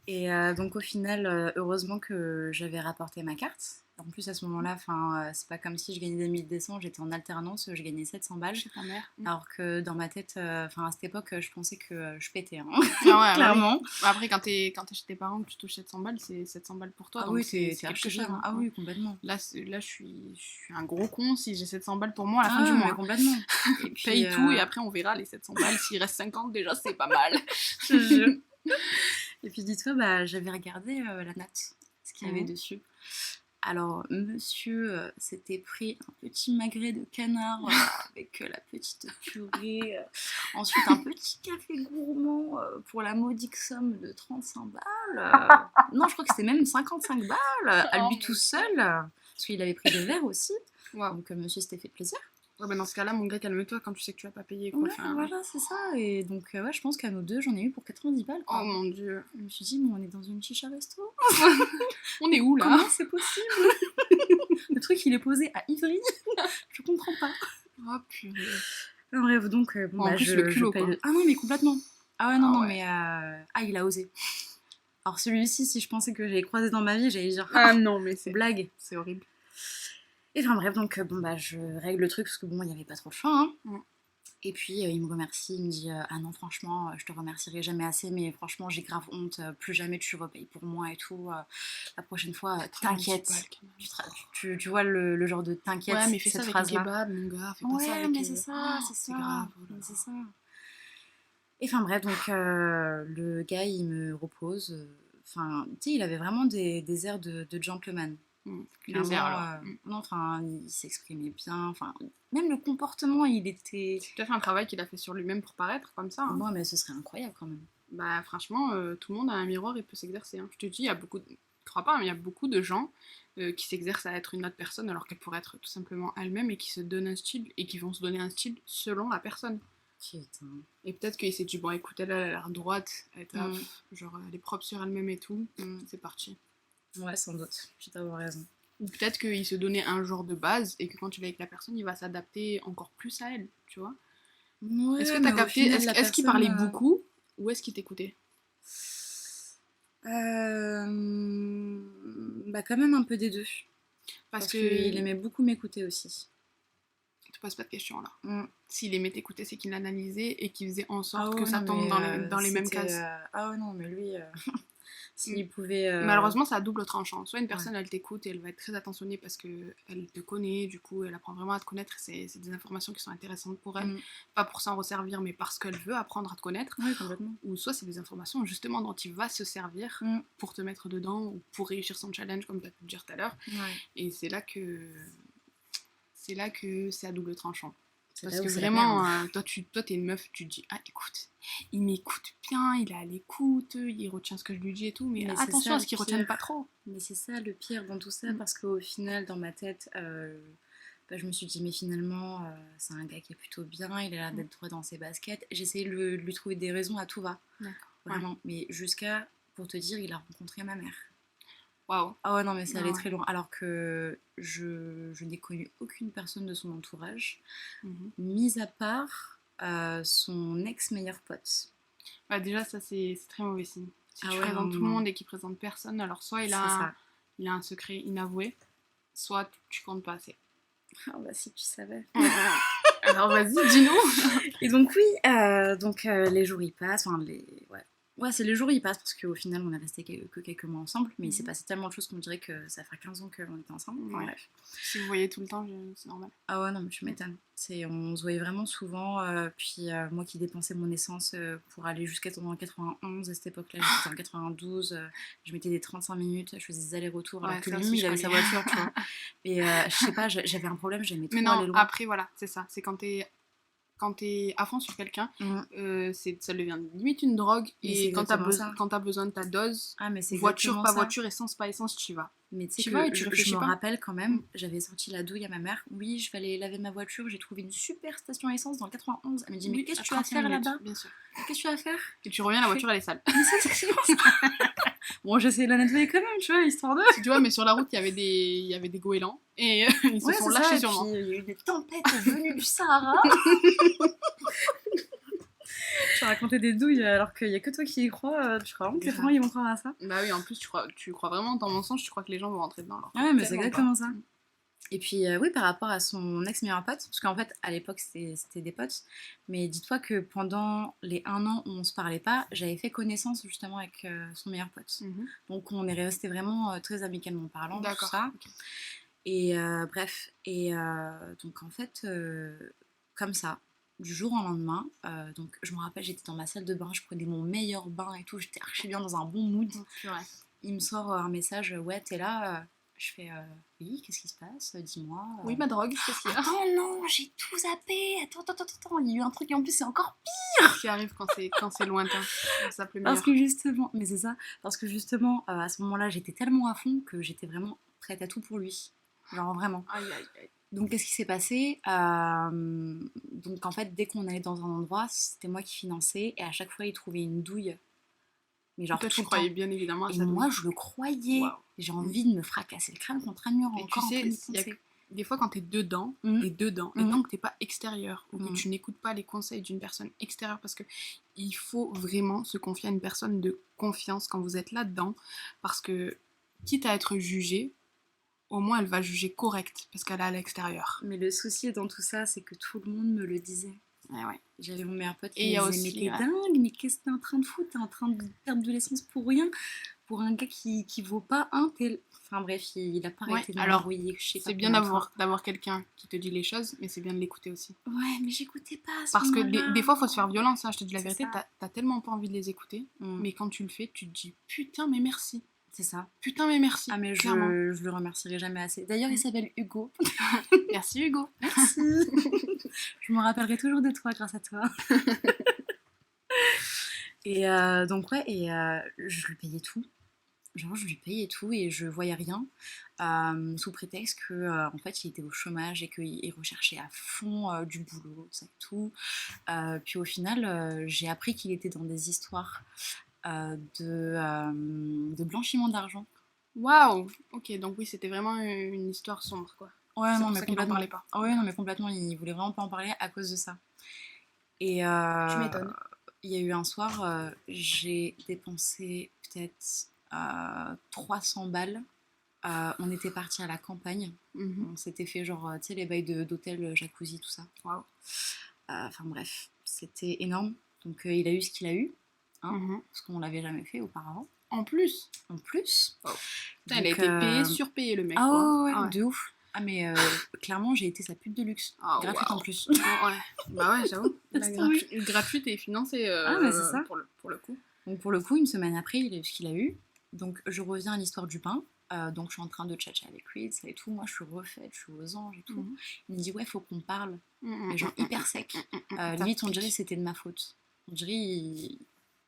B: Et donc au final, heureusement que j'avais rapporté ma carte. En plus à ce moment-là, c'est pas comme si je gagnais des 1200, j'étais en alternance, je gagnais 700 balles.
A: Chez ta mère.
B: Alors que dans ma tête, à cette époque, je pensais que je pétais, hein.
A: Ah ouais,
B: Clairement.
A: Oui. Après, quand t'es chez tes parents, que tu touches 700 balles, c'est 700 balles pour toi.
B: Ah
A: donc
B: oui,
A: c'est
B: t'es
A: quelque
B: archi
A: chose.
B: cher, hein. Ah oui, complètement.
A: Là, je suis un gros con si j'ai 700 balles pour moi à la fin du
B: mais
A: mois.
B: complètement.
A: Et puis, paye tout et après on verra les 700 balles. S'il reste 50, déjà, c'est pas mal.
B: Je te jure. Et puis dis-toi, j'avais regardé la note, ce qu'il y avait dessus. Alors, monsieur s'était pris un petit magret de canard avec la petite purée. Ensuite, un petit café gourmand pour la modique somme de 35 balles. Non, je crois que c'était même 55 balles à lui tout seul. Parce qu'il avait pris des verres aussi.
A: Wow.
B: Donc, monsieur s'était fait plaisir.
A: Ouais, bah dans ce cas-là, mon gars, calme-toi quand tu sais que tu vas pas payer. Quoi.
B: Ouais, voilà, c'est ça. Et donc, je pense qu'à nous deux, j'en ai eu pour 90 balles. Quoi.
A: Oh mon dieu.
B: Je me suis dit, mais on est dans une chicha resto.
A: On est où là?
B: Comment c'est possible? Le truc, il est posé à Ivry. Je comprends pas.
A: Oh purée.
B: Non, bref, donc,
A: En plus, le culot,
B: paye
A: quoi.
B: Ah non, mais complètement. Ah ouais, non,
A: ouais.
B: mais... il a osé. Alors celui-ci, si je pensais que j'allais croiser dans ma vie, j'allais dire...
A: Ah non, mais c'est...
B: Blague.
A: C'est horrible.
B: Et bref, donc, je règle le truc, parce que bon, il n'y avait pas trop de choix, hein. Et puis, il me remercie, il me dit ah non, franchement, je te remercierai jamais assez, mais franchement, j'ai grave honte, plus jamais tu repayes pour moi et tout. La prochaine fois, t'inquiète. Tu vois le genre de t'inquiète,
A: ouais, mais fais
B: cette
A: ça
B: phrase-là.
A: avec un kebab, mon gars, fais pas ça avec...
B: mais c'est ça,
A: c'est grave.
B: C'est ça. Et bref, donc, le gars, il me repose. Tu sais, il avait vraiment des airs de gentleman. Clairement, non, il s'exprimait bien, même le comportement, il était...
A: C'est peut-être un travail qu'il a fait sur lui-même pour paraître comme ça. Hein.
B: Ouais, mais ce serait incroyable quand même.
A: Bah franchement, tout le monde a un miroir et peut s'exercer. Hein. Je te dis, il y a beaucoup de... Je crois pas, mais il y a beaucoup de gens qui s'exercent à être une autre personne alors qu'elle pourrait être tout simplement elle-même et qui se donnent un style et qui vont se donner un style selon la personne.
B: Putain.
A: Et peut-être qu'il s'est dit, bon écoute, elle a l'air droite, elle est propre sur elle-même et tout, c'est parti.
B: Ouais, sans doute, tu peux avoir raison.
A: Ou peut-être qu'il se donnait un genre de base et que quand il est avec la personne, il va s'adapter encore plus à elle, tu vois.
B: Ouais,
A: est-ce que t'as capté, est-ce qu'il parlait beaucoup ou est-ce qu'il t'écoutait?
B: Quand même un peu des deux. Parce qu'il aimait beaucoup m'écouter aussi.
A: Tu poses pas de questions là. S'il aimait t'écouter, c'est qu'il l'analysait et qu'il faisait en sorte que ça
B: non,
A: tombe dans les mêmes cases.
B: Ah ouais, non, mais lui... S'il pouvait...
A: Malheureusement, c'est à double tranchant. Soit une personne, elle t'écoute et elle va être très attentionnée parce qu'elle te connaît, du coup, elle apprend vraiment à te connaître. C'est des informations qui sont intéressantes pour elle. Pas pour s'en resservir, mais parce qu'elle veut apprendre à te connaître.
B: Oui, complètement.
A: Ou soit c'est des informations justement dont il va se servir pour te mettre dedans ou pour réussir son challenge, comme tu as pu le dire tout à l'heure.
B: Ouais.
A: Et c'est là que c'est à double tranchant. Parce que vraiment, toi, t'es une meuf, tu te dis, ah, écoute, il m'écoute bien, il est à l'écoute, il retient ce que je lui dis et tout, mais attention à ce qu'il retienne pas trop.
B: Mais c'est ça le pire dans tout ça, parce qu'au final, dans ma tête, je me suis dit, mais finalement, c'est un gars qui est plutôt bien, il a l'air d'être droit dans ses baskets. J'ai essayé de lui trouver des raisons à tout va.
A: D'accord.
B: Vraiment. Mais jusqu'à, pour te dire, il a rencontré ma mère.
A: Waouh.
B: Ah ouais, non, mais ça allait très loin. Alors que je n'ai connu aucune personne de son entourage, mis à part son ex-meilleur pote.
A: Bah, déjà, ça, c'est très mauvais signe. Si tu présentes tout le monde et qu'il présente personne, alors soit il a un secret inavoué, soit tu comptes pas assez.
B: Ah bah si tu savais.
A: Alors vas-y, dis-nous.
B: Et donc oui, les jours y passent, Ouais, c'est les jours y passent parce qu'au final on est resté que quelques mois ensemble, mais il s'est passé tellement de choses qu'on dirait que ça fait 15 ans qu'on était ensemble. Enfin, bref.
A: Si vous voyez tout le temps, c'est normal.
B: Ah ouais, non, mais tu m'étonnes. On se voyait vraiment souvent, puis moi qui dépensais mon essence pour aller jusqu'à en 91, à cette époque-là, j'étais en 92, je mettais des 35 minutes, je faisais des allers-retours, alors que lui, il avait sa voiture, tu vois. Et je sais pas, j'avais un problème, j'aimais trop aller loin.
A: Après, voilà, c'est ça, c'est quand t'es à fond sur quelqu'un, ça devient limite une drogue. Et quand t'as besoin de ta dose, voiture, pas voiture, essence, pas essence, tu y vas.
B: Mais tu sais que je me rappelle quand même, j'avais sorti la douille à ma mère. Oui, je vais aller laver ma voiture, j'ai trouvé une super station essence dans le 91. Elle me dit, mais qu'est-ce que tu vas faire là-bas?
A: Bien sûr.
B: Qu'est-ce que tu vas faire?
A: Et tu reviens, la voiture elle est sale.
B: Bon, j'essayais de la nettoyer quand même, tu vois, histoire de...
A: Tu vois, mais sur la route, il y avait des goélands et ils se sont lâchés sur moi.
B: Il y a eu des tempêtes venues du Sahara. Tu racontais des douilles alors qu'il n'y a que toi qui y crois. Tu crois vraiment que tes parents ils vont croire à ça?
A: Bah oui, en plus, tu crois vraiment dans mon sens, tu crois que les gens vont rentrer dedans. Alors
B: ouais, mais c'est exactement ça. Et puis oui, par rapport à son ex-meilleur pote, parce qu'en fait, à l'époque, c'était des potes, mais dis-toi que pendant les 1 an où on se parlait pas, j'avais fait connaissance justement avec son meilleur pote. Donc on est resté vraiment très amicalement parlant, tout ça. Okay. Et bref, et donc en fait, comme ça, du jour au lendemain, donc je me rappelle, j'étais dans ma salle de bain, je prenais mon meilleur bain et tout, j'étais archi bien dans un bon mood. Il me sort un message, ouais, t'es là. Je fais oui, qu'est-ce qui se passe? Dis-moi.
A: Oui, ma drogue, qu'est-ce qu'il y a?
B: Attends, non, j'ai tout zappé. Attends, il y a eu un truc et en plus c'est encore pire.
A: Ce qui arrive quand c'est lointain. Ça plaît
B: parce que justement, mais c'est ça, parce que justement, à ce moment-là, j'étais tellement à fond que j'étais vraiment prête à tout pour lui. Genre vraiment.
A: Aïe.
B: Donc qu'est-ce qui s'est passé? Donc en fait, dès qu'on allait dans un endroit, c'était moi qui finançais et à chaque fois, il trouvait une douille. Mais genre,
A: toi, tu croyais bien évidemment à
B: ça. Et moi, je le croyais. Wow. J'ai envie de me fracasser le crâne contre un mur.
A: Et encore tu sais, des fois, quand t'es dedans, et tant que t'es pas extérieur, ou que tu n'écoutes pas les conseils d'une personne extérieure, parce que il faut vraiment se confier à une personne de confiance quand vous êtes là-dedans, parce que, quitte à être jugée, au moins elle va juger correct, parce qu'elle est à l'extérieur.
B: Mais le souci dans tout ça, c'est que tout le monde me le disait.
A: Ouais.
B: J'avais mon meilleur pote qui me disait, mais t'es dingue, mais qu'est-ce que t'es en train de foutre? T'es en train de perdre de l'essence pour rien, pour un gars qui vaut pas un tel... Enfin bref, il a pas arrêté de m'envoyer.
A: C'est bien d'avoir quelqu'un qui te dit les choses, mais c'est bien de l'écouter aussi.
B: Ouais, mais j'écoutais pas à ce
A: parce que des fois, faut se faire violence, hein, je te dis la vérité, t'as tellement pas envie de les écouter, mais quand tu le fais, tu te dis, putain, mais merci.
B: C'est ça.
A: Putain, mais merci.
B: Ah, mais je le remercierai jamais assez. D'ailleurs, il s'appelle Hugo.
A: Merci, Hugo.
B: Merci. Je me rappellerai toujours de toi grâce à toi. Et donc, ouais, je lui payais tout. Genre, je lui payais tout et je voyais rien. Sous prétexte que, en fait, il était au chômage et qu'il recherchait à fond du boulot, ça et tout. Puis au final, j'ai appris qu'il était dans des histoires de blanchiment d'argent.
A: Waouh. Ok, donc oui, c'était vraiment une histoire sombre, quoi.
B: Ouais, non, mais
A: complètement. Parlait pas.
B: Ouais, non, mais complètement, il voulait vraiment pas en parler à cause de ça. Et
A: tu m'étonnes.
B: Il y a eu un soir, j'ai dépensé peut-être 300 balles. On était partis à la campagne. On s'était fait genre, tu sais, les bails d'hôtel, jacuzzi, tout ça.
A: Waouh.
B: Enfin bref, c'était énorme. Donc il a eu ce qu'il a eu. Parce qu'on l'avait jamais fait auparavant.
A: En plus.
B: Oh.
A: Putain, il a été payé, surpayé le mec.
B: Ah
A: quoi.
B: Ouais, de ouf. Ah mais clairement j'ai été sa pute de luxe. Gratuite en plus.
A: Ouais. Bah ouais, j'avoue. Gratuite et financée
B: mais c'est ça.
A: pour le coup.
B: Donc pour le coup, une semaine après, il a eu ce qu'il a eu. Donc je reviens à l'histoire du pain. Donc je suis en train de tchatcher avec lui, ça et tout. Moi je suis refaite, je suis aux anges et tout.
A: Mhm.
B: Il me dit ouais, faut qu'on parle.
A: Mhm.
B: Mais genre hyper sec. Limite, on dirait que c'était de ma faute. On dirait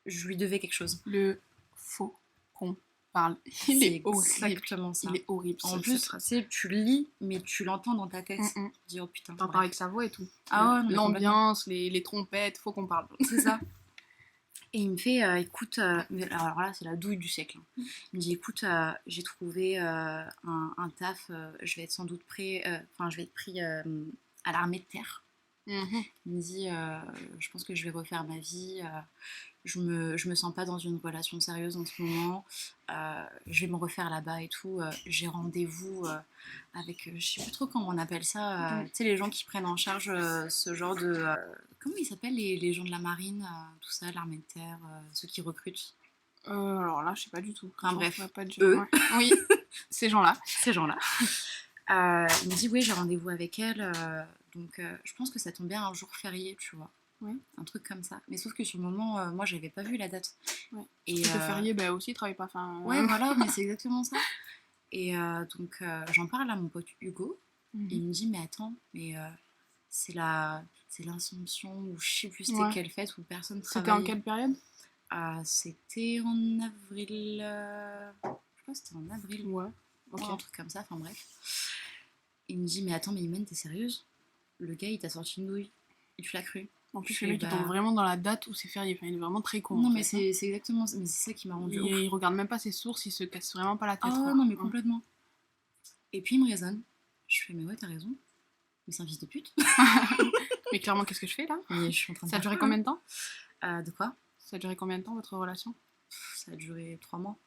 B: je lui devais quelque chose.
A: Le faux qu'on parle. Il
B: C'est
A: est horrible.
B: exactement ça.
A: Il est horrible.
B: En
A: cette
B: plus,
A: phrase.
B: tu sais, tu le lis, mais tu l'entends dans ta tête.
A: Mm-mm.
B: Tu dis oh putain.
A: T'entends
B: bref.
A: avec sa voix et tout.
B: Ah ouais, mais
A: l'ambiance, les trompettes, faut qu'on parle.
B: C'est ça. Et il me fait, écoute, mais alors là, c'est la douille du siècle. Il me dit, écoute, j'ai trouvé un taf, je vais être sans doute je vais être pris à l'armée de terre.
A: Mhm.
B: Il me dit, je pense que je vais refaire ma vie, je me sens pas dans une relation sérieuse en ce moment, je vais me refaire là-bas et tout, j'ai rendez-vous avec, je sais plus trop comment on appelle ça, tu sais, les gens qui prennent en charge ce genre de... comment ils s'appellent les gens de la marine, tout ça, l'armée de terre, ceux qui recrutent.
A: Alors là, je sais pas du tout.
B: Enfin bref,
A: pas de
B: eux.
A: Ouais. Oui, ces gens-là.
B: Ces gens-là. Il me dit, oui, j'ai rendez-vous avec elle, donc je pense que ça tombe bien un jour férié, tu vois.
A: Ouais.
B: Un truc comme ça. Mais sauf que sur le moment, moi, j'avais pas vu la date.
A: Ouais.
B: Et
A: le férié, bah aussi, il travaille pas. Enfin,
B: ouais, voilà, mais c'est exactement ça. Et donc, j'en parle à mon pote Hugo.
A: Mhm.
B: Il me dit, mais attends, mais c'est l'Assomption, ou je sais plus c'était
A: Ouais.
B: quelle fête où personne
A: C'était
B: travaillait.
A: en quelle période?
B: C'était en avril. Je crois que c'était en avril.
A: Ouais. Ok.
B: Un truc comme ça, enfin bref. Il me dit, mais attends, mais Imen, t'es sérieuse? Le gars, il t'a sorti une douille. Et tu l'as cru?
A: En plus,
B: Je
A: le mec,
B: fais,
A: il tombe vraiment dans la date où c'est férié. Enfin, il est vraiment très con.
B: Non,
A: en
B: mais
A: fait,
B: c'est exactement ça. Mais c'est ça qui m'a rendu
A: hein.
B: ouf.
A: Il regarde même pas ses sources, il se casse vraiment pas la tête.
B: Ah
A: quoi.
B: non, mais
A: Ouais.
B: complètement. Et puis il me raisonne. Je fais, mais ouais, t'as raison. Mais c'est un fils de pute.
A: Mais clairement, qu'est-ce que je fais là?
B: Mais je suis en train de
A: Ça a
B: faire
A: duré
B: quoi,
A: combien de temps?
B: De quoi?
A: Ça a duré combien de temps votre relation?
B: Ça a duré 3 mois.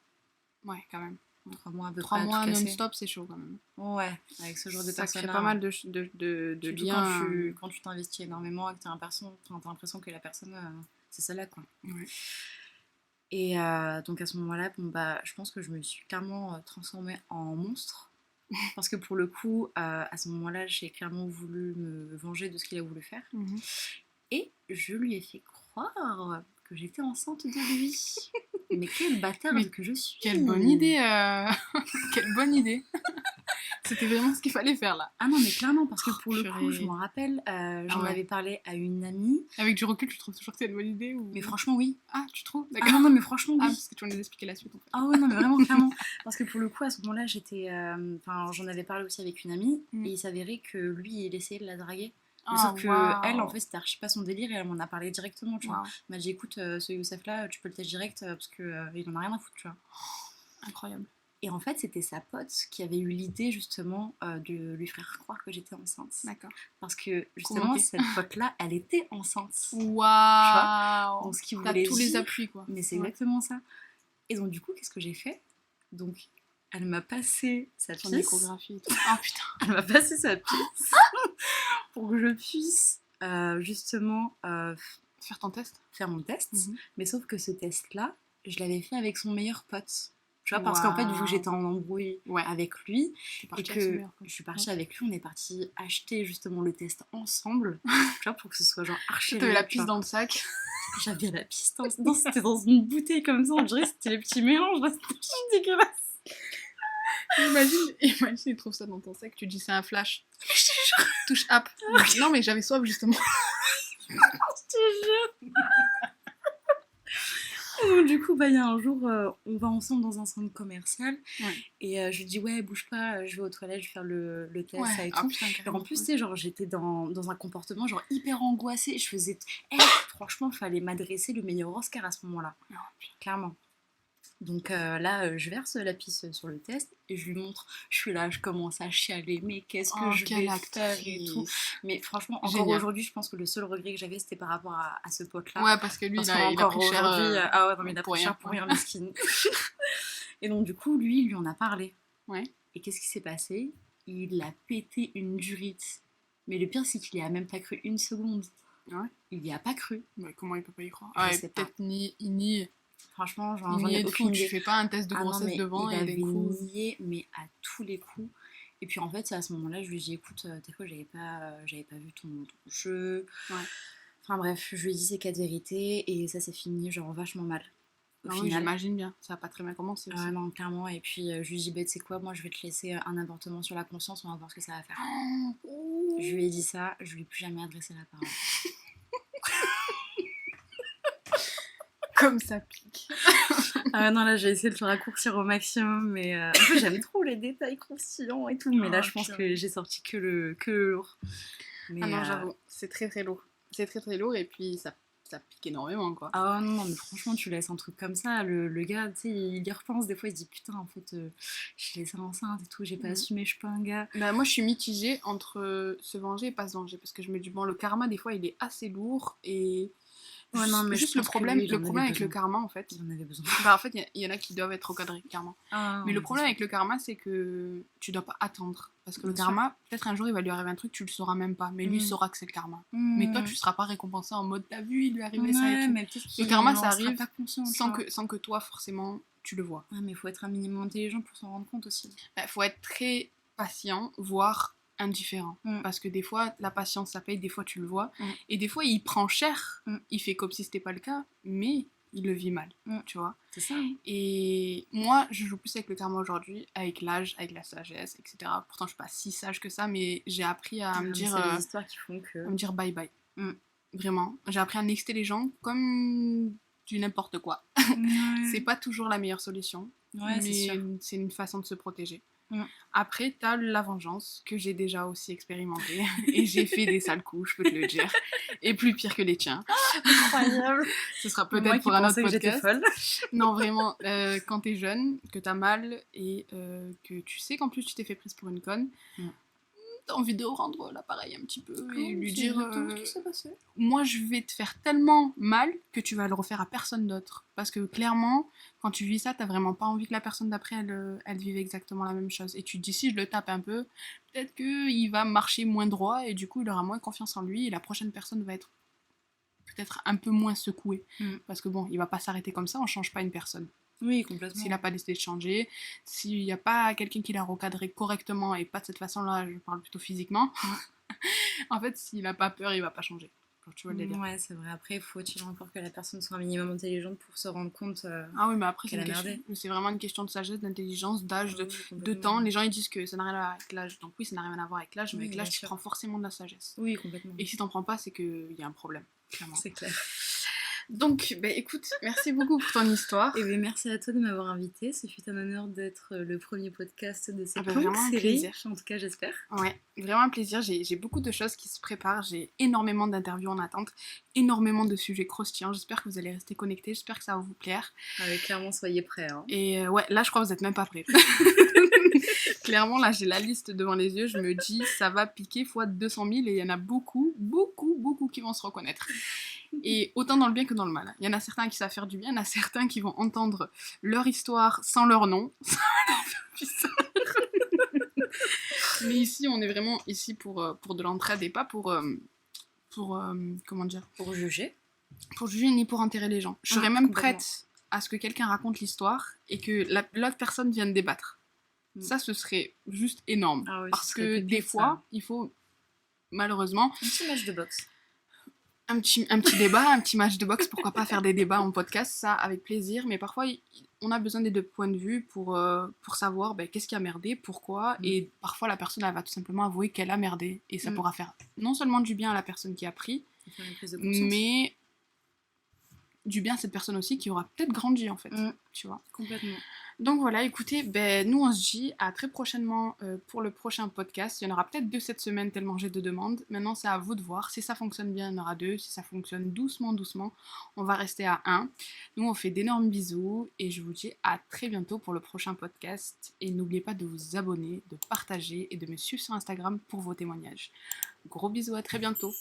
A: Ouais, quand même.
B: 3 mois à peu
A: 3
B: près.
A: mois
B: à tout casser.
A: non-stop, c'est chaud quand même.
B: Ouais, avec ce genre de
A: Ça
B: personnes.
A: crée pas mal de
B: Surtout
A: liens.
B: quand tu t'investis énormément et que t'as l'impression que la personne, c'est celle-là, quoi.
A: Ouais.
B: Et donc à ce moment-là, bon, bah, je pense que je me suis clairement transformée en monstre. Parce que pour le coup, à ce moment-là, j'ai clairement voulu me venger de ce qu'il a voulu faire.
A: Mhm.
B: Et je lui ai fait croire que j'étais enceinte de lui. Mais quelle bâtarde
A: Mais
B: que je suis!
A: Quelle bonne idée. Quelle bonne idée. C'était vraiment ce qu'il fallait faire là.
B: Ah non, mais clairement, parce que pour le
A: Purée.
B: coup, je m'en rappelle, j'en
A: ouais.
B: avais parlé à une amie.
A: Avec du recul, tu trouves toujours que c'est une bonne idée ou...
B: Mais franchement, oui.
A: Ah, tu trouves?
B: Ah non, mais franchement, oui.
A: Ah, parce que tu vas nous expliquer la suite en fait.
B: Ah ouais, non, mais vraiment, clairement. Parce que pour le coup, à ce moment-là, j'en avais parlé aussi avec une amie, et il s'avérait que lui, il essayait de la draguer. Mais sauf que elle, en fait, c'était archi pas son délire, et elle m'en a parlé directement, tu vois. Elle m'a dit, écoute, ce Youssef-là, tu peux le tester direct, parce qu'il en a rien à foutre, tu vois.
A: Incroyable.
B: Et en fait, c'était sa pote qui avait eu l'idée, justement, de lui faire croire que j'étais enceinte.
A: D'accord.
B: Parce que, justement, cette pote-là, elle était enceinte.
A: Waouh.
B: Donc, ce qui
A: T'as
B: voulait
A: tous les
B: dire-
A: appuis quoi.
B: Mais c'est exactement ça. Et donc, du coup, qu'est-ce que j'ai fait? Donc, elle m'a passé sa
A: Son
B: pisse.
A: échographie et tout. Ah putain.
B: Elle m'a passé sa pisse pour que je puisse, justement,
A: Faire ton test.
B: faire mon test.
A: Mhm.
B: Mais sauf que ce test-là, je l'avais fait avec son meilleur pote. Tu vois, parce qu'en fait, vu que j'étais en embrouille avec lui, et que je suis partie avec lui, on est parti acheter justement le test ensemble, tu vois, pour que ce soit genre archi.
A: T'avais la pisse dans le sac.
B: J'avais la pisse non, c'était dans une bouteille comme ça, on dirait que c'était les petits mélanges, là, c'était juste dégueulasse.
A: Imagine, il trouve ça dans ton sac, tu dis c'est un flash. Touche app. Non mais j'avais soif justement.
B: Je te jure. Et donc, du coup, il y a un jour, on va ensemble dans un centre commercial, et je lui dis, ouais, bouge pas, je vais aux toilettes, je vais faire le test, ça et tout.
A: Putain,
B: et en plus, tu sais, genre, j'étais dans un comportement genre hyper angoissé, je faisais... franchement, il fallait m'adresser le meilleur Oscar à ce moment-là, clairement. Donc là, je verse la pisse sur le test et je lui montre. Je suis là, je commence à chialer. Mais qu'est-ce que je vais faire et tout. Mais franchement, encore aujourd'hui, je pense que le seul regret que j'avais, c'était par rapport à ce pote-là.
A: Ouais, parce que lui, il a pris cher.
B: Ah ouais, non, mais il a pris cher pour rien, mesquine. Et donc, du coup, lui en a parlé.
A: Ouais.
B: Et qu'est-ce qui s'est passé? Il a pété une durite. Mais le pire, c'est qu'il y a même pas cru une seconde.
A: Ouais.
B: Il y a pas cru.
A: Mais comment il peut pas y croire?
B: Je sais
A: peut-être nie.
B: Franchement, j'en ai aucune idée.
A: Tu fais pas un test de grossesse devant
B: il
A: et des coups.
B: nié, mais à tous les coups. Et puis en fait, c'est à ce moment-là, je lui ai dit, écoute, t'es quoi, j'avais pas vu ton jeu.
A: Ouais.
B: Enfin bref, je lui ai dit ces 4 vérités et ça s'est fini genre vachement mal. au
A: Ah oui,
B: final.
A: j'imagine bien. Ça va pas très bien commencer aussi.
B: Non, clairement. Et puis, je lui dis, bah, tu sais quoi, moi, je vais te laisser un avortement sur la conscience, on va voir ce que ça va faire. Je lui ai dit ça, je lui ai plus jamais adressé la parole.
A: Comme ça pique.
B: Non, là, j'ai essayé de le raccourcir au maximum, mais en fait, j'aime trop les détails croustillants et tout, mais là, je pense que j'ai sorti que le lourd. Mais,
A: Ah non, j'avoue, c'est très très lourd. C'est très très lourd et puis ça pique énormément, quoi.
B: Ah non, mais franchement, tu laisses un truc comme ça, le gars, tu sais, il y repense, des fois, il se dit, putain, en fait, je laissé enceinte et tout, j'ai pas assumé, je suis pas un gars.
A: Bah, moi, je suis mitigée entre se venger et pas se venger, parce que je me dis, bon, le karma, des fois, il est assez lourd et...
B: Ouais, non, mais
A: juste le problème avec le karma, en fait...
B: Il en avait besoin.
A: Bah, en fait, il y en a qui doivent être recadrés, clairement.
B: Ah,
A: mais le problème avec le karma, c'est que tu dois pas attendre. Parce que le karma, peut-être un jour, il va lui arriver un truc, tu le sauras même pas. Mais lui, il saura que c'est le karma. Mais toi, tu seras pas récompensé en mode, t'as vu, il lui est arrivé ça et tout.
B: Mais
A: le karma, ça arrive
B: pas conscient,
A: sans que toi, forcément, tu le vois.
B: Ouais, mais il faut être un minimum intelligent pour s'en rendre compte aussi.
A: Bah, faut être très patient, voire indifférent. Parce que des fois, la patience, ça paye, des fois, tu le vois. Et des fois, il prend cher, il fait comme si c'était pas le cas, mais il le vit mal, tu vois.
B: C'est ça.
A: Et moi, je joue plus avec le karma aujourd'hui, avec l'âge, avec la sagesse, etc. Pourtant, je suis pas si sage que ça, mais j'ai appris à me dire...
B: C'est des histoires qui font que...
A: À me dire bye bye. Vraiment. J'ai appris à nexter les gens comme du n'importe quoi. C'est pas toujours la meilleure solution,
B: mais
A: c'est une façon de se protéger. Après, t'as la vengeance, que j'ai déjà aussi expérimenté. Et j'ai fait des sales coups, je peux te le dire. Et plus pire que les tiens.
B: Incroyable.
A: Ce sera peut-être pour un autre podcast.
B: J'étais folle.
A: Non, vraiment, quand t'es jeune, que t'as mal, et que tu sais qu'en plus tu t'es fait prise pour une conne, t'as envie de rendre l'appareil un petit peu et lui dire moi je vais te faire tellement mal que tu vas le refaire à personne d'autre, parce que clairement quand tu vis ça, t'as vraiment pas envie que la personne d'après elle vive exactement la même chose, et tu te dis, si je le tape un peu, peut-être qu'il va marcher moins droit et du coup il aura moins confiance en lui et la prochaine personne va être peut-être un peu moins secouée, parce que bon, il va pas s'arrêter comme ça, on change pas une personne.
B: Oui, complètement.
A: S'il n'a pas décidé de changer, s'il n'y a pas quelqu'un qui l'a recadré correctement, et pas de cette façon-là, je parle plutôt physiquement, en fait, s'il n'a pas peur, il va pas changer. Tu vois le délire.
B: Ouais, c'est vrai. Après, faut-il encore que la personne soit un minimum intelligente pour se rendre compte
A: ah oui, mais après,
B: c'est
A: vraiment une question de sagesse, d'intelligence, d'âge, de temps. Les gens, ils disent que ça n'a rien à voir avec l'âge. Donc oui, ça n'a rien à voir avec l'âge, mais avec l'âge, tu prends forcément de la sagesse.
B: Oui, complètement.
A: Et si t'en prends pas, c'est qu'il y a un problème, clairement.
B: C'est clair.
A: Donc, écoute, merci beaucoup pour ton histoire.
B: Et merci à toi de m'avoir invitée. Ce fut un honneur d'être le premier podcast de cette
A: longue série.
B: Plaisir. En tout cas, j'espère.
A: Ouais, vraiment un plaisir. J'ai beaucoup de choses qui se préparent. J'ai énormément d'interviews en attente, énormément de sujets croustillants. J'espère que vous allez rester connectés. J'espère que ça va vous plaire.
B: Clairement, soyez prêts. Hein.
A: Et ouais, là, je crois que vous n'êtes même pas prêts. Clairement, là, j'ai la liste devant les yeux. Je me dis, ça va piquer fois 200 000 et il y en a beaucoup qui vont se reconnaître. Et autant dans le bien que dans le mal. Il y en a certains qui savent faire du bien, il y en a certains qui vont entendre leur histoire sans leur nom. Ça va leur faire bizarre. Mais ici, on est vraiment ici pour de l'entraide et pas pour comment dire,
B: pour juger.
A: Pour juger ni pour enterrer les gens. Je serais même prête à ce que quelqu'un raconte l'histoire et que l'autre personne vienne débattre. Ça, ce serait juste énorme. Ah oui, parce que des fois, il faut malheureusement...
B: Un petit match de boxe.
A: Un petit débat, un petit match de boxe, pourquoi pas faire des débats en podcast, ça avec plaisir, mais parfois on a besoin des deux points de vue pour savoir qu'est-ce qui a merdé, pourquoi, et parfois la personne elle va tout simplement avouer qu'elle a merdé, et ça pourra faire non seulement du bien à la personne qui a pris, mais du bien à cette personne aussi qui aura peut-être grandi en fait, tu vois.
B: Complètement.
A: Donc voilà, écoutez, nous on se dit à très prochainement pour le prochain podcast. Il y en aura peut-être 2 cette semaine tellement j'ai de demandes. Maintenant c'est à vous de voir. Si ça fonctionne bien, il y en aura 2. Si ça fonctionne doucement, on va rester à 1. Nous on fait d'énormes bisous et je vous dis à très bientôt pour le prochain podcast. Et n'oubliez pas de vous abonner, de partager et de me suivre sur Instagram pour vos témoignages. Gros bisous, à très bientôt.